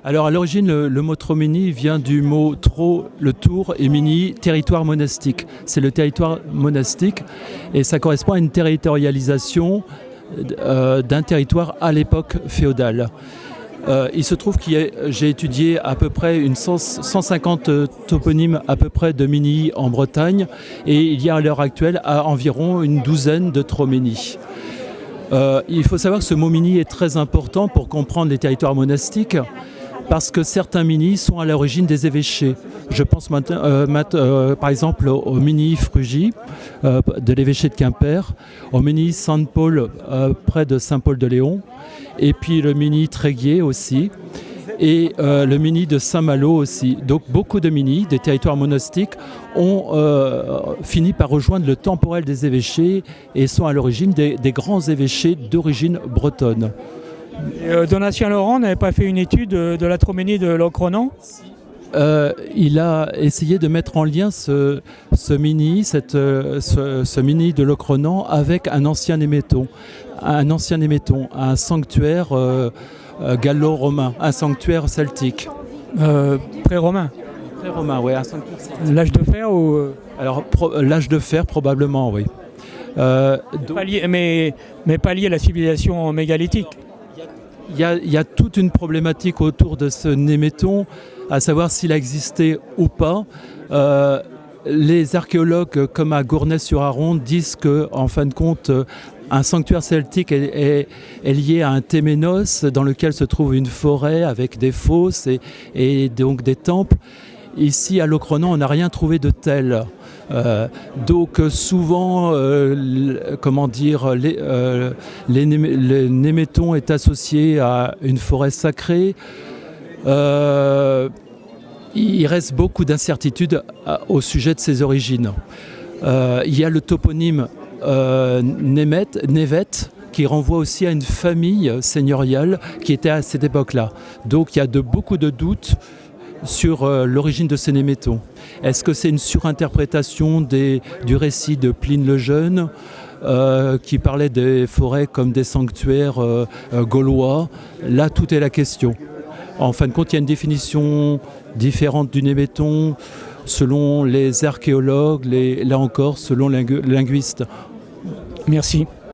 Alors à l'origine, le mot Troménie vient du mot tro, le tour, et mini, territoire monastique. C'est le territoire monastique et ça correspond à une territorialisation d'un territoire à l'époque féodale. Il se trouve que j'ai étudié à peu près 150 toponymes à peu près de Mini en Bretagne et il y a à l'heure actuelle environ une douzaine de Troménies. Il faut savoir que ce mot Mini est très important pour comprendre les territoires monastiques parce que certains Mini sont à l'origine des évêchés. Je pense par exemple au Mini Frugy de l'évêché de Quimper, au Mini Saint-Paul près de Saint-Paul-de-Léon, et puis le Mini Tréguier aussi, et le Mini de Saint-Malo aussi. Donc beaucoup de Mini, des territoires monastiques, ont fini par rejoindre le temporel des évêchés et sont à l'origine des grands évêchés d'origine bretonne. Donatien Laurent n'avait pas fait une étude de la Troménie de Locronan ? Il a essayé de mettre en lien ce Mini de Locronan avec un ancien éméton, un sanctuaire gallo-romain, un sanctuaire celtique. Pré-romain. Pré-romain, oui, un sanctuaire celtique. L'âge de fer ou Alors, l'âge de fer, probablement, oui. Mais pas lié à la civilisation mégalithique. Il y a toute une problématique autour de ce néméton, à savoir s'il a existé ou pas. Les archéologues, comme à Gournay-sur-Aronde, disent qu'en fin de compte, un sanctuaire celtique est lié à un téménos dans lequel se trouve une forêt avec des fosses et donc des temples. Ici, à Locronan, on n'a rien trouvé de tel. Donc souvent, le néméton est associé à une forêt sacrée. Il reste beaucoup d'incertitudes au sujet de ses origines. Il y a le toponyme Névet, qui renvoie aussi à une famille seigneuriale qui était à cette époque-là. Donc il y a beaucoup de doutes sur l'origine de ces némétons. Est-ce que c'est une surinterprétation du récit de Pline le Jeune qui parlait des forêts comme des sanctuaires gaulois? Là, tout est la question. En fin de compte, il y a une définition différente du néméton selon les archéologues, là encore, selon les linguistes. Merci.